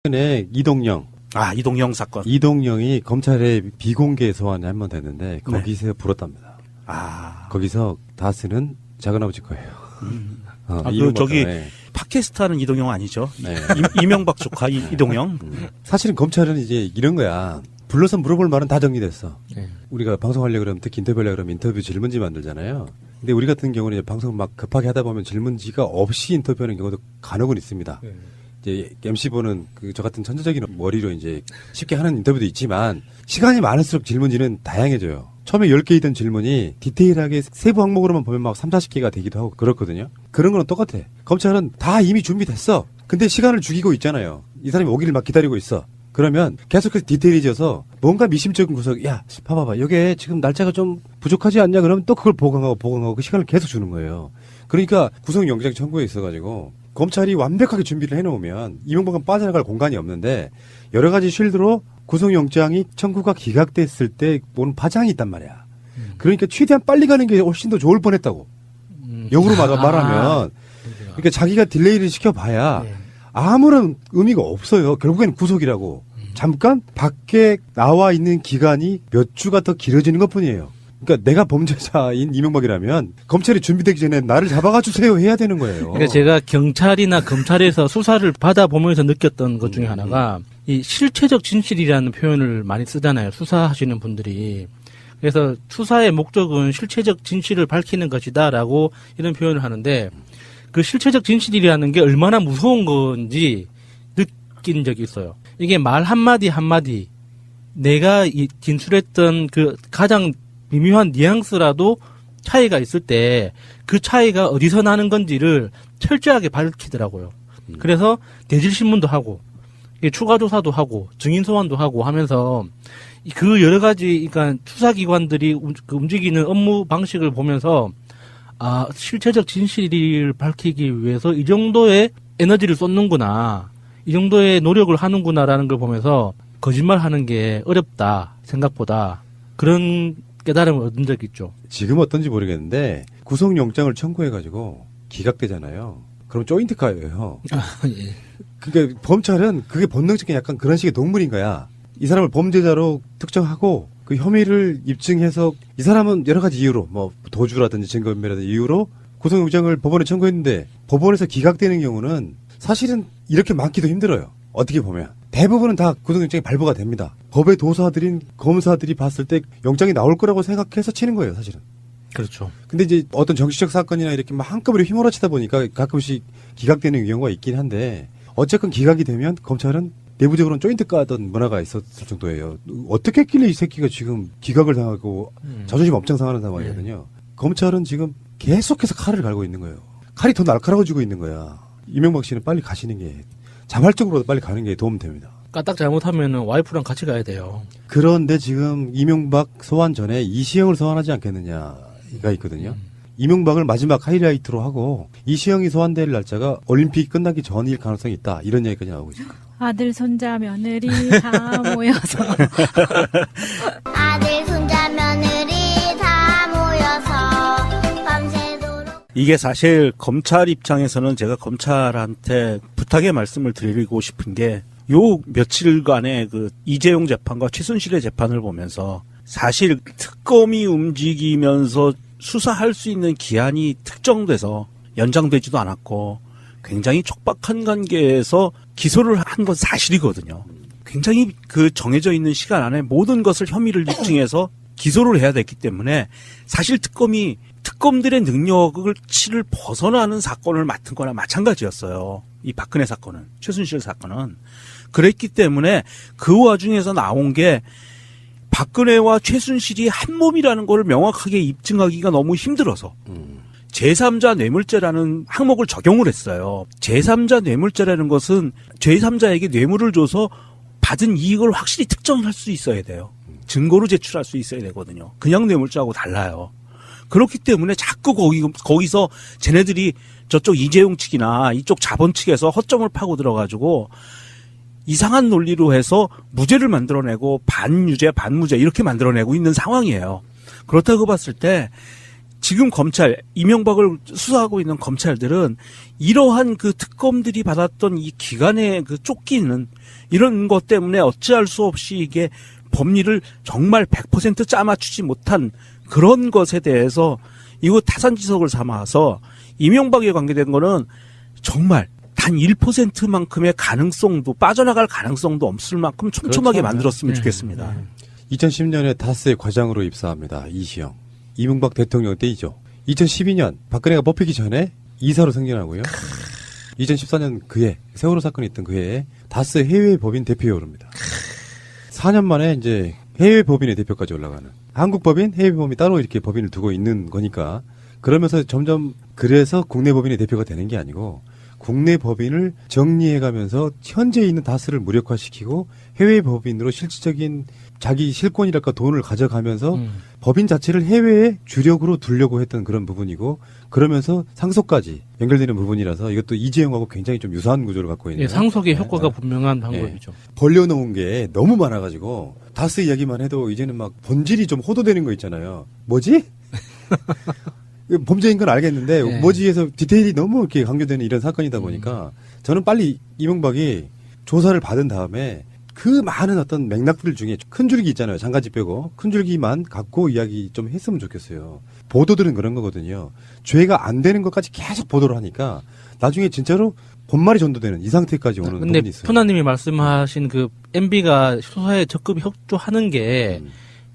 최근에 이동영 이동영 사건. 이동영이 검찰에 비공개 소환이 한 번 됐는데 거기서 네. 불었답니다. 거기서 다스는 작은아버지 거예요. 저기 네. 팟캐스트 하는 이동영 아니죠? 네. 이명박 조카 이동영. 사실은 검찰은 이제 이런 거야. 불러서 물어볼 말은 다 정리됐어. 네. 우리가 방송하려고 그러면 특히 인터뷰하려고 그러면 인터뷰 질문지 만들잖아요. 근데 우리 같은 경우는 이제 방송을 막 급하게 하다 보면 질문지가 없이 인터뷰하는 경우도 간혹은 있습니다. 네. 이제 MC분은 저 같은 천재적인 머리로 이제 쉽게 하는 인터뷰도 있지만 시간이 많을수록 질문지는 다양해져요. 처음에 10개이던 질문이 디테일하게 세부 항목으로만 보면 막 30, 40개가 되기도 하고 그렇거든요. 그런 거는 똑같아. 검찰은 다 이미 준비됐어. 근데 시간을 죽이고 있잖아요. 이 사람이 오기를 막 기다리고 있어. 그러면 계속해서 디테일해져서 뭔가 미심쩍은 구석, 야, 봐봐봐. 이게 지금 날짜가 좀 부족하지 않냐? 그러면 또 그걸 보강하고 그 시간을 계속 주는 거예요. 그러니까 구속영장 청구에 있어가지고 검찰이 완벽하게 준비를 해놓으면 이명박은 빠져나갈 공간이 없는데 여러 가지 쉴드로 구속영장이 청구가 기각됐을 때 오는 파장이 있단 말이야. 그러니까 최대한 빨리 가는 게 훨씬 더 좋을 뻔했다고. 역으로 말하면 그러니까 자기가 딜레이를 시켜봐야 네. 아무런 의미가 없어요. 결국에는 구속이라고. 잠깐 밖에 나와 있는 기간이 몇 주가 더 길어지는 것뿐이에요. 그러니까 내가 범죄자인 이명박이라면 검찰이 준비되기 전에 나를 잡아가 주세요 해야 되는 거예요. 그러니까 제가 경찰이나 검찰에서 수사를 받아보면서 느꼈던 것 중에 하나가 이 실체적 진실이라는 표현을 많이 쓰잖아요. 수사하시는 분들이. 그래서 수사의 목적은 실체적 진실을 밝히는 것이다라고 이런 표현을 하는데 그 실체적 진실이라는 게 얼마나 무서운 건지 느낀 적이 있어요. 이게 말 한마디 한마디 내가 진술했던 그 가장 미묘한 뉘앙스라도 차이가 있을 때 그 차이가 어디서 나는 건지를 철저하게 밝히더라고요. 그래서 대질신문도 하고 추가 조사도 하고 증인 소환도 하고 하면서 그 여러 가지 그러니까 수사기관들이 움직이는 업무 방식을 보면서 실체적 진실을 밝히기 위해서 이 정도의 에너지를 쏟는구나, 이 정도의 노력을 하는구나라는 걸 보면서 거짓말하는 게 어렵다 생각보다 그런 깨달음을 얻은 적이 있죠. 지금 어떤지 모르겠는데 구속영장을 청구해가지고 기각되잖아요. 그럼 조인트카예요. 예. 그러니까 검찰은 그게 본능적인 약간 그런 식의 동물인 거야. 이 사람을 범죄자로 특정하고 그 혐의를 입증해서 이 사람은 여러 가지 이유로 뭐 도주라든지 증거인멸이라든지 이유로 구속영장을 법원에 청구했는데 법원에서 기각되는 경우는 사실은 이렇게 많기도 힘들어요. 어떻게 보면. 대부분은 다 구속영장이 발부가 됩니다. 법의 도사들인 검사들이 봤을 때 영장이 나올 거라고 생각해서 치는 거예요, 사실은. 그렇죠. 근데 이제 어떤 정치적 사건이나 이렇게 막 한꺼번에 휘몰아치다 보니까 가끔씩 기각되는 경우가 있긴 한데 어쨌건 기각이 되면 검찰은 내부적으로는 조인트 까던 문화가 있었을 정도예요. 어떻게 했길래 이 새끼가 지금 기각을 당하고 자존심 엄청 상하는 상황이거든요. 검찰은 지금 계속해서 칼을 갈고 있는 거예요. 칼이 더 날카로워지고 있는 거야. 이명박 씨는 빨리 가시는 게 자발적으로 빨리 가는 게 도움됩니다. 까딱 잘못하면은 와이프랑 같이 가야 돼요. 그런데 지금 이명박 소환 전에 이시영을 소환하지 않겠느냐가 있거든요. 이명박을 마지막 하이라이트로 하고 이시영이 소환될 날짜가 올림픽 끝나기 전일 가능성이 있다. 이런 얘기까지 나오고 있어요. 아들, 손자, 며느리 다 모여서 아들, 손자, 며느리 다 모여서 밤새도록. 이게 사실 검찰 입장에서는 제가 검찰한테 부탁의 말씀을 드리고 싶은 게 요 며칠간의 그 이재용 재판과 최순실의 재판을 보면서 사실 특검이 움직이면서 수사할 수 있는 기한이 특정돼서 연장되지도 않았고 굉장히 촉박한 관계에서 기소를 한 건 사실이거든요. 굉장히 그 정해져 있는 시간 안에 모든 것을 혐의를 입증해서 기소를 해야 됐기 때문에 사실 특검들의 능력을 치를 벗어나는 사건을 맡은 거나 마찬가지였어요. 이 박근혜 사건은, 최순실 사건은. 그랬기 때문에 그 와중에서 나온 게 박근혜와 최순실이 한 몸이라는 걸 명확하게 입증하기가 너무 힘들어서 제3자 뇌물죄라는 항목을 적용을 했어요. 제3자 뇌물죄라는 것은 제3자에게 뇌물을 줘서 받은 이익을 확실히 특정할 수 있어야 돼요. 증거로 제출할 수 있어야 되거든요. 그냥 뇌물죄하고 달라요. 그렇기 때문에 자꾸 거기서 쟤네들이 저쪽 이재용 측이나 이쪽 자본 측에서 허점을 파고 들어가지고 이상한 논리로 해서 무죄를 만들어내고 반유죄, 반무죄 이렇게 만들어내고 있는 상황이에요. 그렇다고 봤을 때 지금 검찰, 이명박을 수사하고 있는 검찰들은 이러한 그 특검들이 받았던 이 기간의 그 쫓기는 이런 것 때문에 어찌할 수 없이 이게 법리를 정말 100% 짜맞추지 못한 그런 것에 대해서 이거 타산지석을 삼아서 이명박에 관계된 거는 정말 단 1%만큼의 가능성도 빠져나갈 가능성도 없을 만큼 촘촘하게 그렇죠. 만들었으면 네. 좋겠습니다. 2010년에 다스의 과장으로 입사합니다. 이시영. 이명박 대통령 때이죠. 2012년 박근혜가 뽑히기 전에 이사로 승진하고요. 2014년 그해 세월호 사건이 있던 그해에 다스 해외 법인 대표에 오릅니다. 4년 만에 이제 해외 법인의 대표까지 올라가는. 한국 법인, 해외 법인 따로 이렇게 법인을 두고 있는 거니까 그러면서 점점 그래서 국내 법인의 대표가 되는 게 아니고 국내 법인을 정리해가면서 현재 있는 다스를 무력화시키고 해외 법인으로 실질적인 자기 실권이랄까 돈을 가져가면서 법인 자체를 해외에 주력으로 두려고 했던 그런 부분이고 그러면서 상속까지 연결되는 부분이라서 이것도 이재용하고 굉장히 좀 유사한 구조를 갖고 있는 예, 상속의 네. 효과가 분명한 방법이죠. 벌려놓은 게 너무 많아가지고 다스 이야기만 해도 이제는 막 본질이 좀 호도되는 거 있잖아요. 뭐지? 범죄인 건 알겠는데 네. 뭐지 해서 디테일이 너무 이렇게 강조되는 이런 사건이다 보니까 저는 빨리 이명박이 조사를 받은 다음에 그 많은 어떤 맥락들 중에 큰 줄기 있잖아요. 장가지 빼고 큰 줄기만 갖고 이야기 좀 했으면 좋겠어요. 보도들은 그런 거거든요. 죄가 안 되는 것까지 계속 보도를 하니까 나중에 진짜로 본말이 전도되는 이 상태까지 오는 근데 부분이 있어요. 푸나님이 말씀하신 그 MB가 수사에 적극 협조하는 게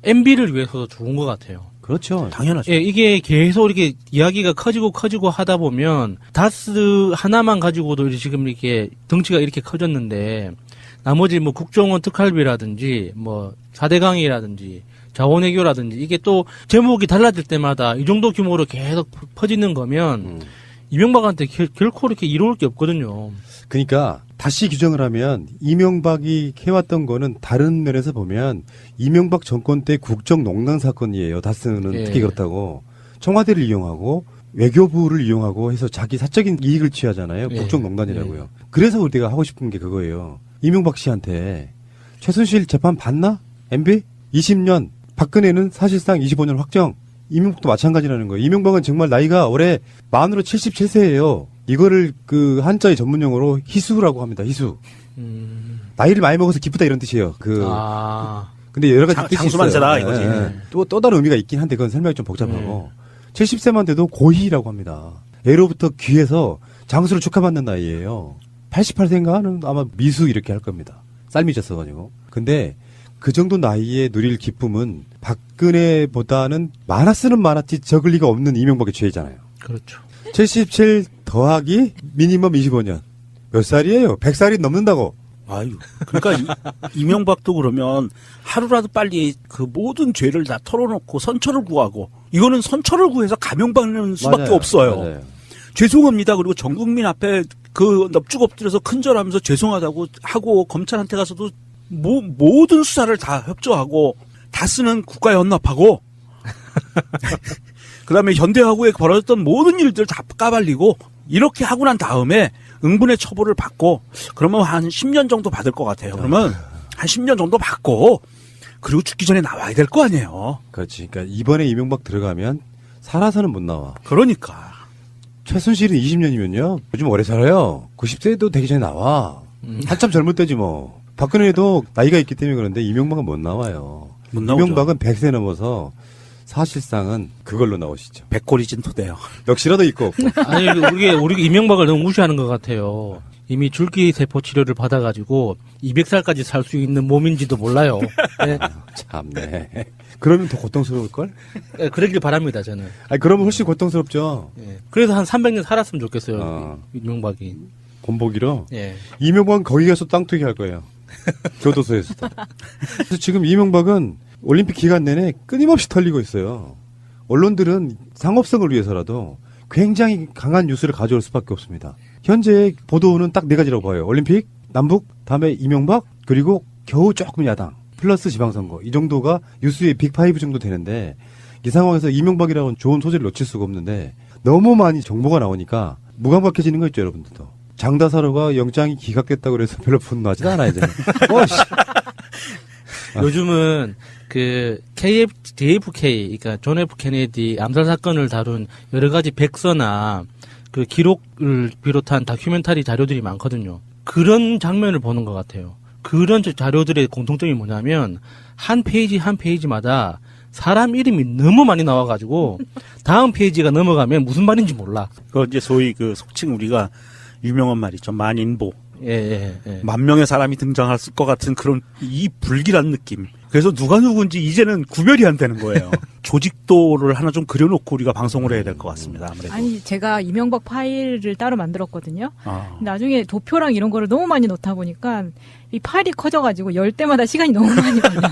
MB를 위해서 좋은 것 같아요. 그렇죠. 당연하죠. 예, 이게 계속 이렇게 이야기가 커지고 하다 보면 다스 하나만 가지고도 지금 이렇게 덩치가 이렇게 커졌는데 나머지 뭐 국정원 특활비라든지 뭐 4대강이라든지 자원외교라든지 이게 또 제목이 달라질 때마다 이 정도 규모로 계속 퍼지는 거면 이명박한테 결코 이렇게 이로울 게 없거든요. 그러니까 다시 규정을 하면 이명박이 해왔던 거는 다른 면에서 보면 이명박 정권 때 국정농단 사건이에요. 다스는 예. 특히 그렇다고 청와대를 이용하고 외교부를 이용하고 해서 자기 사적인 이익을 취하잖아요. 예. 국정농단이라고요. 그래서 우리가 하고 싶은 게 그거예요. 이명박 씨한테 최순실 재판 봤나? MB? 20년 박근혜는 사실상 25년 확정. 이명박도 마찬가지라는 거예요. 이명박은 정말 나이가 올해 만으로 77세예요. 이거를 그 한자의 전문용어로 희수라고 합니다. 희수. 나이를 많이 먹어서 기쁘다 이런 뜻이에요. 근데 여러 가지 뜻이 장수만세다, 있어요. 이거지. 또 다른 의미가 있긴 한데 그건 설명이 좀 복잡하고 70세만 돼도 고희라고 합니다. 애로부터 귀에서 장수를 축하받는 나이예요. 88세인가는 아마 미수 이렇게 할 겁니다. 쌀미졌어가지고. 근데 그 정도 나이에 누릴 기쁨은 박근혜보다는 많았으면 많았지 적을 리가 없는 이명박의 죄잖아요. 그렇죠. 77 더하기 미니멈 25년. 몇 살이에요? 100살이 넘는다고. 아유, 그러니까 이명박도 그러면 하루라도 빨리 그 모든 죄를 다 털어놓고 선처를 구하고 이거는 선처를 구해서 감형받는 수밖에 맞아요. 없어요. 맞아요. 죄송합니다. 그리고 전 국민 앞에 그 넙죽 엎드려서 큰절하면서 죄송하다고 하고 검찰한테 가서도 모든 수사를 다 협조하고 다스는 국가에 헌납하고 그다음에 현대화구에 벌어졌던 모든 일들 다 까발리고 이렇게 하고 난 다음에 응분의 처벌을 받고 그러면 한 10년 정도 받을 것 같아요. 그러면 한 10년 정도 받고 그리고 죽기 전에 나와야 될 거 아니에요. 그렇지. 그러니까 이번에 이명박 들어가면 살아서는 못 나와. 그러니까. 최순실은 20년이면요. 요즘 오래 살아요. 90세도 되기 전에 나와. 한참 젊을 때지 뭐. 박근혜도 나이가 있기 때문에 그런데 이명박은 못 나와요. 못 나오죠. 이명박은 100세 넘어서 사실상은 그걸로 나오시죠. 백골이진 토대요. 넋이라도 있고 없고. 아니 우리가 이명박을 너무 무시하는 것 같아요. 이미 줄기세포 치료를 받아가지고 200살까지 살 수 있는 몸인지도 몰라요. 네. 참네. 그러면 더 고통스러울걸? 네, 그러길 바랍니다, 저는. 아니, 그러면 훨씬 고통스럽죠. 네. 그래서 한 300년 살았으면 좋겠어요, 어. 이명박이. 곤보기로. 예. 이명박은 거기 가서 땅 투기 할 거예요. 교도소에서도. 그래서 지금 이명박은 올림픽 기간 내내 끊임없이 털리고 있어요. 언론들은 상업성을 위해서라도 굉장히 강한 뉴스를 가져올 수밖에 없습니다. 현재 보도는 딱 네 가지라고 봐요. 올림픽, 남북, 다음에 이명박, 그리고 겨우 조금 야당, 플러스 지방선거. 이 정도가 뉴스의 빅5 정도 되는데 이 상황에서 이명박이라고는 좋은 소재를 놓칠 수가 없는데 너무 많이 정보가 나오니까 무감각해지는 거 있죠, 여러분들도. 장다사로가 영장이 기각됐다고 그래서 별로 분노하지도 않아요, 이제. 요즘은 그 JFK, 그러니까 존 F 케네디 암살 사건을 다룬 여러 가지 백서나 그 기록을 비롯한 다큐멘터리 자료들이 많거든요. 그런 장면을 보는 것 같아요. 그런 자료들의 공통점이 뭐냐면 한 페이지 한 페이지마다 사람 이름이 너무 많이 나와가지고 다음 페이지가 넘어가면 무슨 말인지 몰라. 그 이제 소위 그 속칭 우리가 유명한 말이죠. 만인보. 예. 만 명의 사람이 등장할 것 같은 그런 이 불길한 느낌. 그래서 누가 누군지 이제는 구별이 안 되는 거예요. 조직도를 하나 좀 그려놓고 우리가 방송을 해야 될 것 같습니다. 아무래도. 아니 제가 이명박 파일을 따로 만들었거든요. 아. 나중에 도표랑 이런 거를 너무 많이 넣다 보니까 이 파일이 커져가지고 열 때마다 시간이 너무 많이 걸려.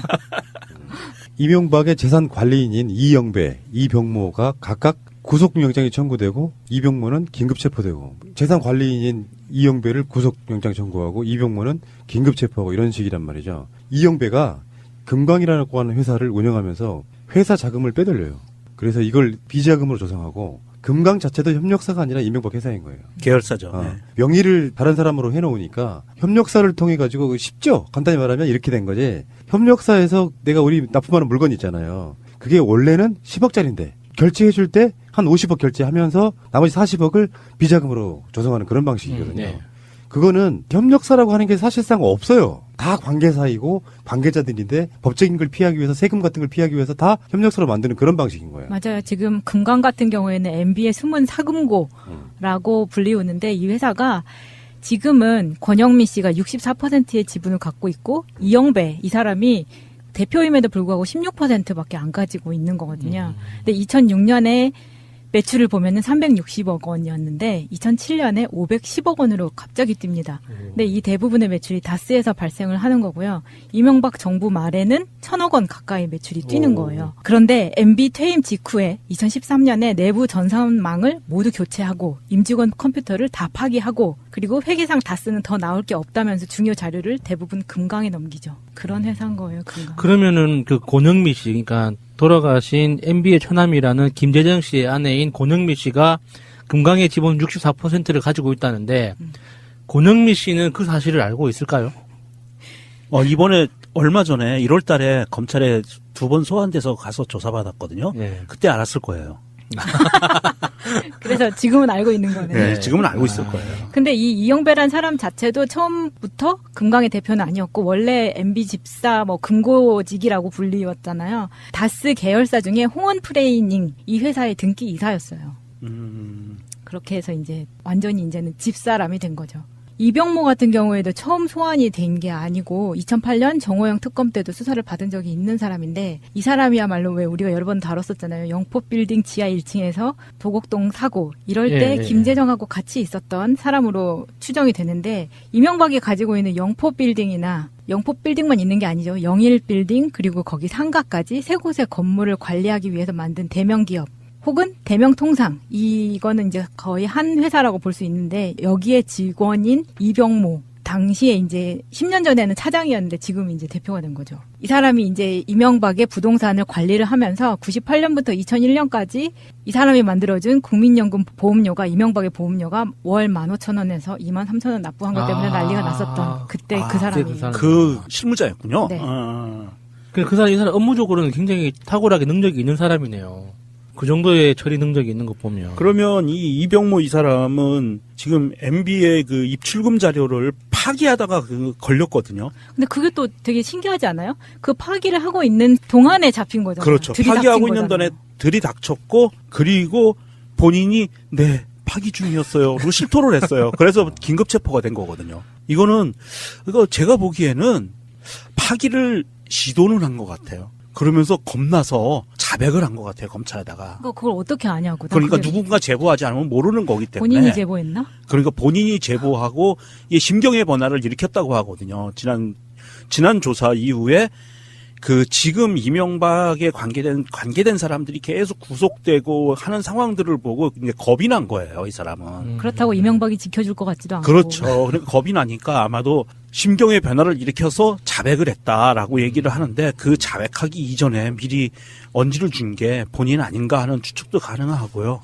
이명박의 재산 관리인인 이영배, 이병모가 각각 구속영장이 청구되고 이병모는 긴급 체포되고 재산 관리인인 이영배를 구속영장 청구하고 이병모는 긴급 체포하고 이런 식이란 말이죠. 이영배가 금강이라고 하는 회사를 운영하면서 회사 자금을 빼돌려요. 그래서 이걸 비자금으로 조성하고 금강 자체도 협력사가 아니라 이명박 회사인 거예요. 계열사죠. 어, 네. 명의를 다른 사람으로 해놓으니까 협력사를 통해 가지고 쉽죠. 간단히 말하면 이렇게 된 거지. 협력사에서 내가 우리 납품하는 물건 있잖아요. 그게 원래는 10억짜리인데 결제해줄 때 한 50억 결제하면서 나머지 40억을 비자금으로 조성하는 그런 방식이거든요. 네. 그거는 협력사라고 하는 게 사실상 없어요. 다 관계사이고 관계자들인데 법적인 걸 피하기 위해서 세금 같은 걸 피하기 위해서 다 협력사로 만드는 그런 방식인 거예요. 맞아요. 지금 금강 같은 경우에는 MB의 숨은 사금고라고 불리우는데 이 회사가 지금은 권영미 씨가 64%의 지분을 갖고 있고 이영배 이 사람이 대표임에도 불구하고 16%밖에 안 가지고 있는 거거든요. 근데 2006년에 매출을 보면은 360억 원이었는데 2007년에 510억 원으로 갑자기 뜁니다. 근데 이 대부분의 매출이 다스에서 발생을 하는 거고요. 이명박 정부 말에는 1,000억 원 가까이 매출이 뛰는 거예요. 그런데 MB 퇴임 직후에 2013년에 내부 전산망을 모두 교체하고 임직원 컴퓨터를 다 파기하고 그리고 회계상 다스는 더 나올 게 없다면서 중요 자료를 대부분 금강에 넘기죠. 그런 회사인 거예요, 금강. 그러면은 그 고능미 씨, 그러니까 돌아가신 MB의 처남이라는 김재정 씨의 아내인 고능미 씨가 금강의 지분 64%를 가지고 있다는데 고능미 씨는 그 사실을 알고 있을까요? 이번에 얼마 전에 1월 달에 검찰에 2번 소환돼서 가서 조사받았거든요. 네. 그때 알았을 거예요. 그래서 지금은 알고 있는 거네요. 네, 지금은 알고 있을 거예요. 근데 이 이영배란 사람 자체도 처음부터 금강의 대표는 아니었고 원래 MB 집사 뭐 금고직이라고 불리웠잖아요. 다스 계열사 중에 홍원 프레이닝 이 회사의 등기 이사였어요. 그렇게 해서 이제 완전히 이제는 집사람이 된 거죠. 이병모 같은 경우에도 처음 소환이 된 게 아니고 2008년 정호영 특검 때도 수사를 받은 적이 있는 사람인데 이 사람이야말로 왜 우리가 여러 번 다뤘었잖아요. 영포빌딩 지하 1층에서 도곡동 사고 이럴 때 김재정하고 같이 있었던 사람으로 추정이 되는데 이명박이 가지고 있는 영포빌딩이나 영포빌딩만 있는 게 아니죠. 영일빌딩 그리고 거기 상가까지 세 곳의 건물을 관리하기 위해서 만든 대명기업 혹은 대명통상 이거는 이제 거의 한 회사라고 볼 수 있는데 여기에 직원인 이병모 당시에 이제 10년 전에는 차장이었는데 지금 이제 대표가 된 거죠. 이 사람이 이제 이명박의 부동산을 관리를 하면서 98년부터 2001년까지 이 사람이 만들어준 국민연금 보험료가 이명박의 보험료가 월 15,000원에서 23,000원 납부한 것 때문에 난리가 났었던 그때 그 사람이에요. 그 실무자였군요. 네. 그 사람, 이 사람 업무적으로는 굉장히 탁월하게 능력이 있는 사람이네요. 그 정도의 처리 능력이 있는 것 보면. 그러면 이 이병모 이 사람은 지금 MB의 그 입출금 자료를 파기하다가 걸렸거든요. 근데 그게 또 되게 신기하지 않아요? 그 파기를 하고 있는 동안에 잡힌 거잖아요. 그렇죠. 들이닥친 파기하고 있는 거잖아요. 동안에 들이닥쳤고 그리고 본인이 파기 중이었어요.로 실토를 했어요. 그래서 긴급 체포가 된 거거든요. 이거 제가 보기에는 파기를 시도는 한 것 같아요. 그러면서 겁나서 자백을 한 것 같아요, 검찰에다가. 그걸 어떻게 아냐고. 그러니까 누군가 제보하지 않으면 모르는 거기 때문에. 본인이 제보했나? 그러니까 본인이 제보하고 이게 심경의 변화를 일으켰다고 하거든요. 지난 조사 이후에 지금 이명박에 관계된 사람들이 계속 구속되고 하는 상황들을 보고 이제 겁이 난 거예요, 이 사람은. 그렇다고 이명박이 지켜줄 것 같지도 않고. 그렇죠. 그러니까 겁이 나니까 아마도 심경의 변화를 일으켜서 자백을 했다라고 얘기를 하는데 그 자백하기 이전에 미리 언지를 준 게 본인 아닌가 하는 추측도 가능하고요.